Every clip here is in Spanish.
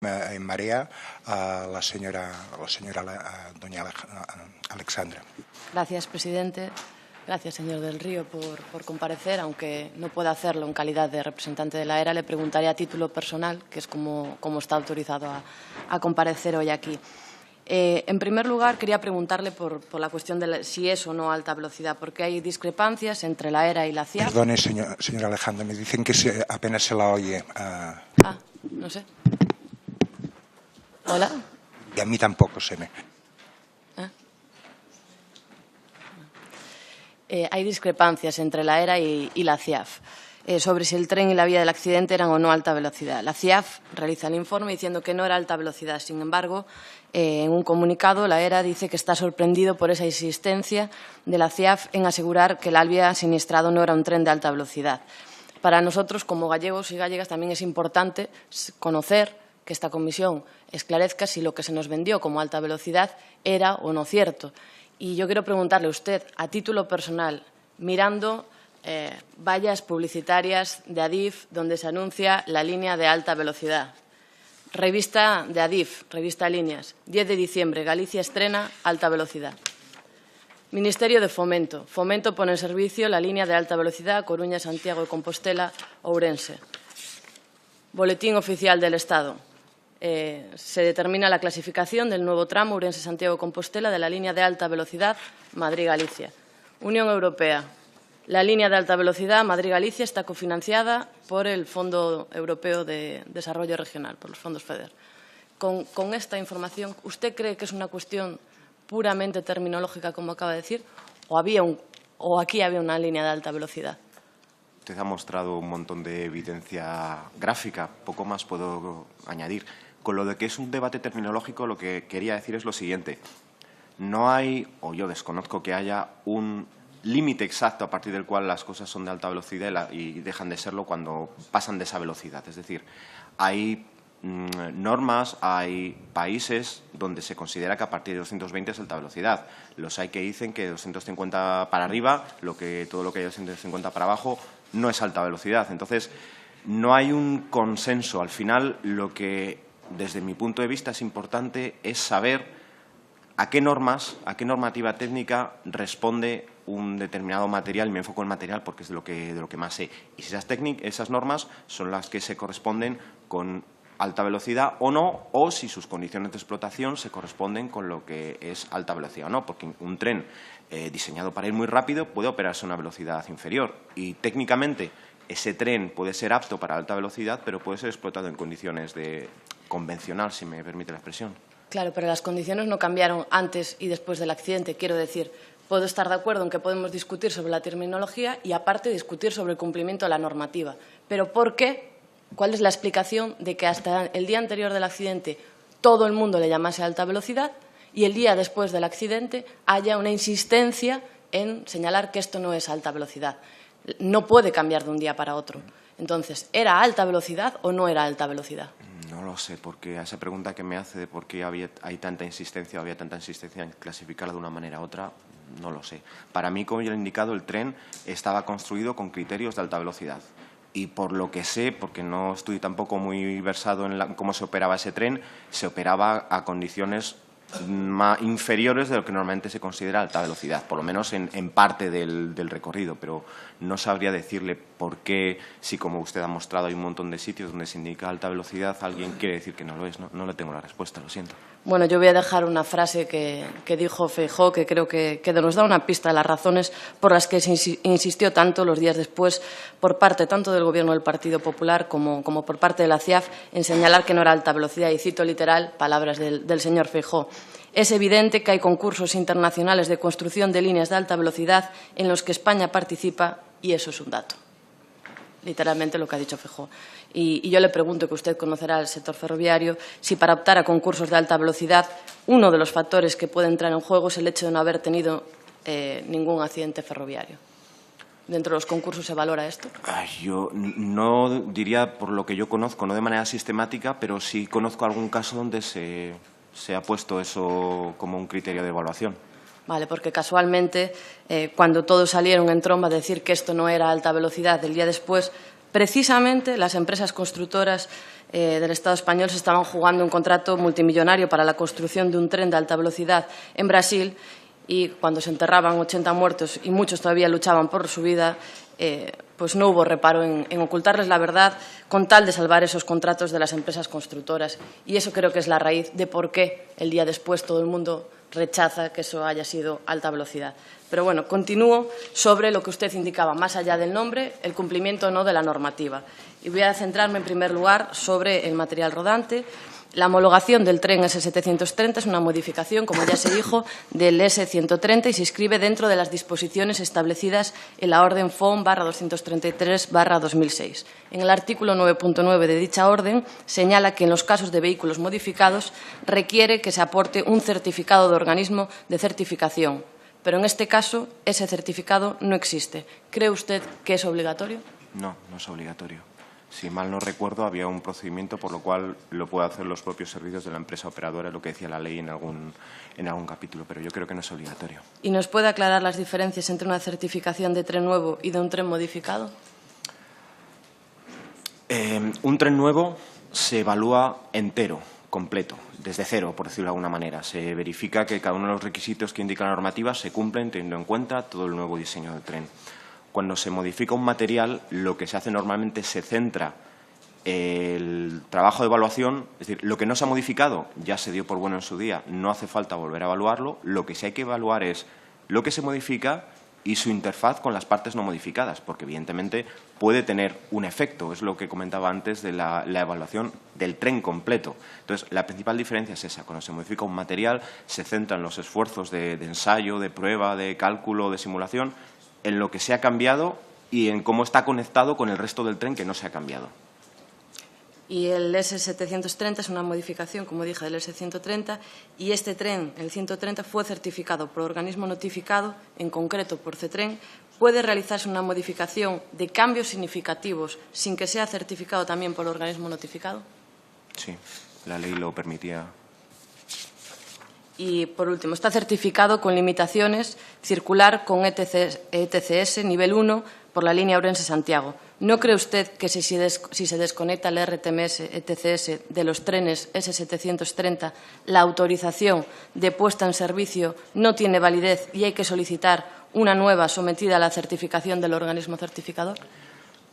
En marea a la señora doña Alexandra. Gracias, presidente. Gracias, señor del Río, por comparecer. Aunque no pueda hacerlo en calidad de representante de la ERA, le preguntaré a título personal, que es como está autorizado a comparecer hoy aquí. En primer lugar, quería preguntarle por la cuestión de si es o no alta velocidad, porque hay discrepancias entre la ERA y la CIAF. Perdone, señora Alejandra, me dicen que apenas se la oye. No sé. ¿Hola? Y a mí tampoco se me... Hay discrepancias entre la ERA y la CIAF sobre si el tren y la vía del accidente eran o no alta velocidad. La CIAF realiza el informe diciendo que no era alta velocidad. Sin embargo, en un comunicado, la ERA dice que está sorprendido por esa insistencia de la CIAF en asegurar que el Alvia siniestrado no era un tren de alta velocidad. Para nosotros, como gallegos y gallegas, también es importante conocer que esta comisión esclarezca si lo que se nos vendió como alta velocidad era o no cierto. Y yo quiero preguntarle a usted, a título personal, mirando vallas publicitarias de Adif donde se anuncia la línea de alta velocidad. Revista de Adif, revista Líneas, 10 de diciembre, Galicia estrena alta velocidad. Ministerio de Fomento. Fomento pone en servicio la línea de alta velocidad Coruña, Santiago de Compostela, Ourense. Boletín oficial del Estado. Se determina la clasificación del nuevo tramo Ourense-Santiago de Compostela de la línea de alta velocidad Madrid-Galicia. Unión Europea. La línea de alta velocidad Madrid-Galicia está cofinanciada por el Fondo Europeo de Desarrollo Regional, por los fondos FEDER. Con esta información, ¿usted cree que es una cuestión puramente terminológica, como acaba de decir, o aquí había una línea de alta velocidad? Usted ha mostrado un montón de evidencia gráfica, poco más puedo añadir. Con lo de que es un debate terminológico, lo que quería decir es lo siguiente. No hay, o yo desconozco que haya, un límite exacto a partir del cual las cosas son de alta velocidad y dejan de serlo cuando pasan de esa velocidad. Es decir, hay normas, hay países donde se considera que a partir de 220 es alta velocidad. Los hay que dicen que 250 para arriba, todo lo que hay de 250 para abajo, no es alta velocidad. Entonces, no hay un consenso. Al final, lo que, desde mi punto de vista, es importante es saber a qué normativa técnica responde un determinado material, y me enfoco en material porque es de lo que más sé. Y si esas normas son las que se corresponden con alta velocidad o no, o si sus condiciones de explotación se corresponden con lo que es alta velocidad o no, porque un tren diseñado para ir muy rápido puede operarse a una velocidad inferior y técnicamente ese tren puede ser apto para alta velocidad, pero puede ser explotado en condiciones de convencional, si me permite la expresión. Claro, pero las condiciones no cambiaron antes y después del accidente. Quiero decir, puedo estar de acuerdo en que podemos discutir sobre la terminología y, aparte, discutir sobre el cumplimiento de la normativa. Pero ¿por qué? ¿Cuál es la explicación de que hasta el día anterior del accidente todo el mundo le llamase alta velocidad y el día después del accidente haya una insistencia en señalar que esto no es alta velocidad? No puede cambiar de un día para otro. Entonces, ¿era alta velocidad o no era alta velocidad? No lo sé, porque a esa pregunta que me hace de por qué hay tanta insistencia o había tanta insistencia en clasificarla de una manera u otra, no lo sé. Para mí, como ya he indicado, el tren estaba construido con criterios de alta velocidad. Y por lo que sé, porque no estoy tampoco muy versado en cómo se operaba ese tren, se operaba a condiciones inferiores de lo que normalmente se considera alta velocidad, por lo menos en parte del recorrido, pero no sabría decirle por qué, si como usted ha mostrado hay un montón de sitios donde se indica alta velocidad, alguien quiere decir que no lo es. No le tengo la respuesta, lo siento. Bueno, yo voy a dejar una frase que dijo Feijóo, que creo que nos da una pista de las razones por las que se insistió tanto los días después por parte tanto del Gobierno del Partido Popular como por parte de la CIAF en señalar que no era alta velocidad. Y cito literal palabras del señor Feijóo. Es evidente que hay concursos internacionales de construcción de líneas de alta velocidad en los que España participa y eso es un dato. Literalmente lo que ha dicho Feijóo. Y yo le pregunto, que usted conocerá el sector ferroviario, si para optar a concursos de alta velocidad uno de los factores que puede entrar en juego es el hecho de no haber tenido ningún accidente ferroviario. ¿Dentro de los concursos se valora esto? Yo no diría, por lo que yo conozco, no de manera sistemática, pero sí conozco algún caso donde se ha puesto eso como un criterio de evaluación. Vale, porque casualmente, cuando todos salieron en tromba a decir que esto no era alta velocidad, el día después Precisamente las empresas constructoras del Estado español se estaban jugando un contrato multimillonario para la construcción de un tren de alta velocidad en Brasil, y cuando se enterraban 80 muertos y muchos todavía luchaban por su vida, pues no hubo reparo en ocultarles la verdad con tal de salvar esos contratos de las empresas constructoras. Y eso creo que es la raíz de por qué el día después todo el mundo rechaza que eso haya sido alta velocidad. Pero bueno, continúo sobre lo que usted indicaba, más allá del nombre, el cumplimiento o no de la normativa. Y voy a centrarme en primer lugar sobre el material rodante. La homologación del tren S730 es una modificación, como ya se dijo, del S130 y se inscribe dentro de las disposiciones establecidas en la Orden FOM/233/2006. En el artículo 9.9 de dicha orden señala que en los casos de vehículos modificados requiere que se aporte un certificado de organismo de certificación. Pero en este caso ese certificado no existe. ¿Cree usted que es obligatorio? No, no es obligatorio. Si mal no recuerdo, había un procedimiento por lo cual lo pueden hacer los propios servicios de la empresa operadora, lo que decía la ley en algún capítulo, pero yo creo que no es obligatorio. ¿Y nos puede aclarar las diferencias entre una certificación de tren nuevo y de un tren modificado? Un tren nuevo se evalúa entero, completo, desde cero, por decirlo de alguna manera. Se verifica que cada uno de los requisitos que indica la normativa se cumplen teniendo en cuenta todo el nuevo diseño del tren. Cuando se modifica un material, lo que se hace normalmente se centra el trabajo de evaluación, es decir, lo que no se ha modificado ya se dio por bueno en su día, no hace falta volver a evaluarlo. Lo que sí hay que evaluar es lo que se modifica y su interfaz con las partes no modificadas, porque evidentemente puede tener un efecto, es lo que comentaba antes de la evaluación del tren completo. Entonces, la principal diferencia es esa: cuando se modifica un material se centran los esfuerzos de ensayo, de prueba, de cálculo, de simulación, en lo que se ha cambiado y en cómo está conectado con el resto del tren que no se ha cambiado. Y el S730 es una modificación, como dije, del S130, y este tren, el 130, fue certificado por organismo notificado, en concreto por CETREN. ¿Puede realizarse una modificación de cambios significativos sin que sea certificado también por organismo notificado? Sí, la ley lo permitía. Y, por último, está certificado con limitaciones circular con ETCS nivel 1 por la línea Ourense-Santiago. ¿No cree usted que si se desconecta el RTMS ETCS de los trenes S730, la autorización de puesta en servicio no tiene validez y hay que solicitar una nueva sometida a la certificación del organismo certificador?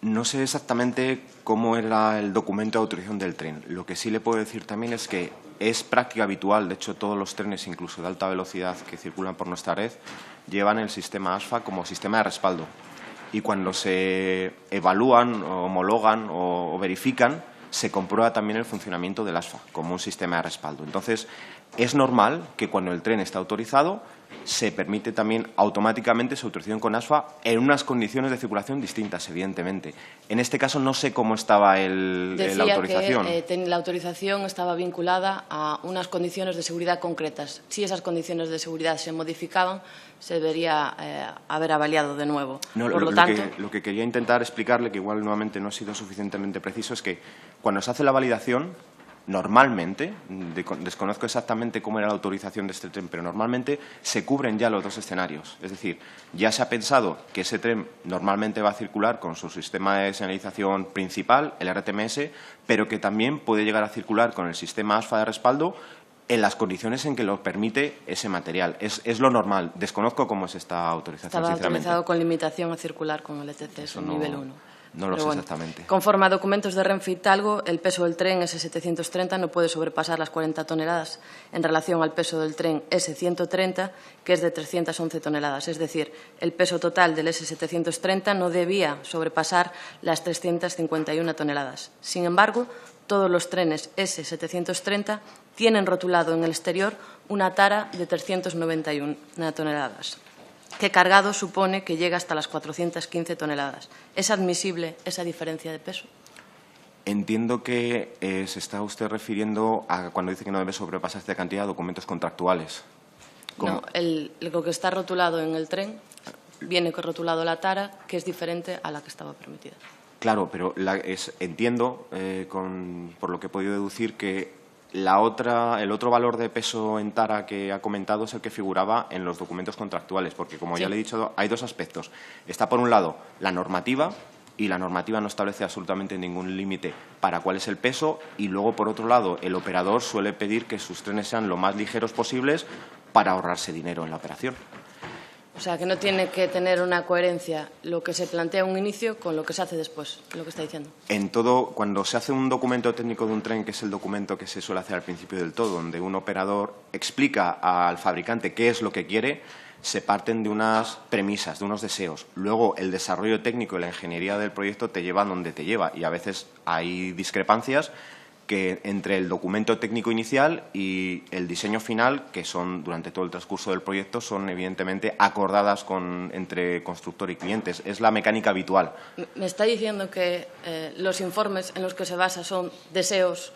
No sé exactamente cómo era el documento de autorización del tren. Lo que sí le puedo decir también es que es práctica habitual, de hecho todos los trenes, incluso de alta velocidad que circulan por nuestra red, llevan el sistema ASFA como sistema de respaldo. Y cuando se evalúan, homologan o verifican, se comprueba también el funcionamiento del ASFA como un sistema de respaldo. Entonces, es normal que cuando el tren está autorizado se permite también automáticamente su autorización con ASFA en unas condiciones de circulación distintas, evidentemente. En este caso no sé cómo estaba la autorización. Decía que la autorización estaba vinculada a unas condiciones de seguridad concretas. Si esas condiciones de seguridad se modificaban, se debería haber avaliado de nuevo. No, Por lo tanto, lo que quería intentar explicarle, que igual nuevamente no he sido suficientemente preciso, es que cuando se hace la validación, normalmente, desconozco exactamente cómo era la autorización de este tren, pero normalmente se cubren ya los dos escenarios. Es decir, ya se ha pensado que ese tren normalmente va a circular con su sistema de señalización principal, el RTMS, pero que también puede llegar a circular con el sistema ASFA de respaldo en las condiciones en que lo permite ese material. Es lo normal. Desconozco cómo es esta autorización, estaba sinceramente. autorizado con limitación a circular con el ETCS nivel 1. No lo sé exactamente. Conforme a documentos de Renfe y Talgo, el peso del tren S730 no puede sobrepasar las 40 toneladas en relación al peso del tren S130, que es de 311 toneladas. Es decir, el peso total del S730 no debía sobrepasar las 351 toneladas. Sin embargo, todos los trenes S730 tienen rotulado en el exterior una tara de 391 toneladas. Que cargado supone que llega hasta las 415 toneladas. ¿Es admisible esa diferencia de peso? Entiendo que se está usted refiriendo a cuando dice que no debe sobrepasar esta cantidad de documentos contractuales. ¿Cómo? No, lo que está rotulado en el tren viene rotulado la tara, que es diferente a la que estaba permitida. Claro, pero entiendo, por lo que he podido deducir, que el otro valor de peso en tara que ha comentado es el que figuraba en los documentos contractuales, porque, como ya le he dicho, hay dos aspectos. Está, por un lado, la normativa, y la normativa no establece absolutamente ningún límite para cuál es el peso, y luego, por otro lado, el operador suele pedir que sus trenes sean lo más ligeros posibles para ahorrarse dinero en la operación. O sea, que no tiene que tener una coherencia lo que se plantea a un inicio con lo que se hace después, lo que está diciendo. En todo, cuando se hace un documento técnico de un tren, que es el documento que se suele hacer al principio del todo, donde un operador explica al fabricante qué es lo que quiere, se parten de unas premisas, de unos deseos. Luego, el desarrollo técnico y la ingeniería del proyecto te llevan donde te lleva, y a veces hay discrepancias que entre el documento técnico inicial y el diseño final, que son durante todo el transcurso del proyecto, son evidentemente acordadas entre constructor y clientes. Es la mecánica habitual. Me está diciendo que los informes en los que se basa son deseos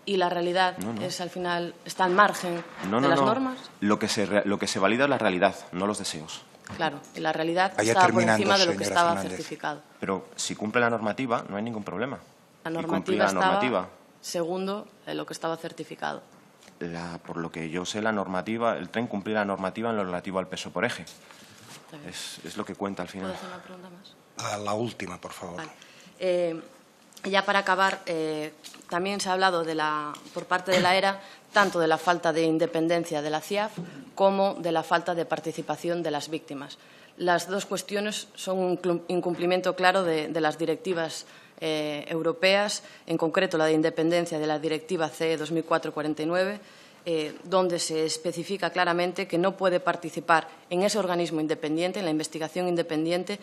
y la realidad es, al final, está al margen de las normas. Lo que se valida es la realidad, no los deseos. Claro, y la realidad Vaya estaba por terminando, encima de lo que señora estaba Fernández. certificado. Pero si cumple la normativa, no hay ningún problema. La Y normativa cumplía la normativa. estaba segundo de lo que estaba certificado. Por lo que yo sé, el tren cumplía la normativa en lo relativo al peso por eje. Es lo que cuenta al final. ¿Puedo hacer una pregunta más? A la última, por favor. Vale. Ya para acabar, también se ha hablado por parte de la ERA tanto de la falta de independencia de la CIAF como de la falta de participación de las víctimas. Las dos cuestiones son un incumplimiento claro de las directivas europeas, en concreto la de independencia de la Directiva CE 2004/49, donde se especifica claramente que no puede participar en ese organismo independiente, en la investigación independiente,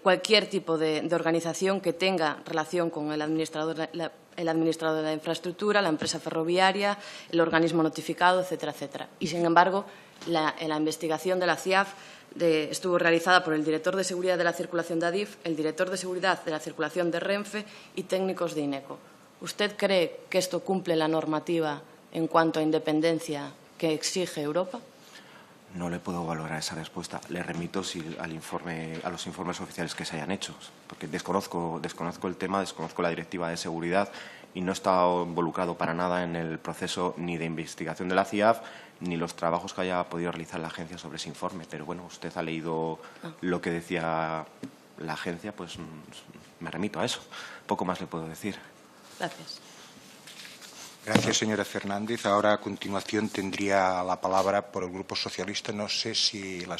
cualquier tipo de organización que tenga relación con el administrador de la infraestructura, la empresa ferroviaria, el organismo notificado, etcétera, etcétera. Y, sin embargo, la investigación de la CIAF estuvo realizada por el director de Seguridad de la Circulación de Adif, el director de Seguridad de la Circulación de Renfe y técnicos de INECO. ¿Usted cree que esto cumple la normativa en cuanto a independencia que exige Europa? No le puedo valorar esa respuesta. Le remito a los informes oficiales que se hayan hecho, porque desconozco el tema, desconozco la Directiva de Seguridad y no he estado involucrado para nada en el proceso ni de investigación de la CIAF ni los trabajos que haya podido realizar la agencia sobre ese informe. Pero bueno, usted ha leído lo que decía la agencia, pues me remito a eso. Poco más le puedo decir. Gracias. Gracias, señora Fernández. Ahora, a continuación, tendría la palabra por el Grupo Socialista. No sé si la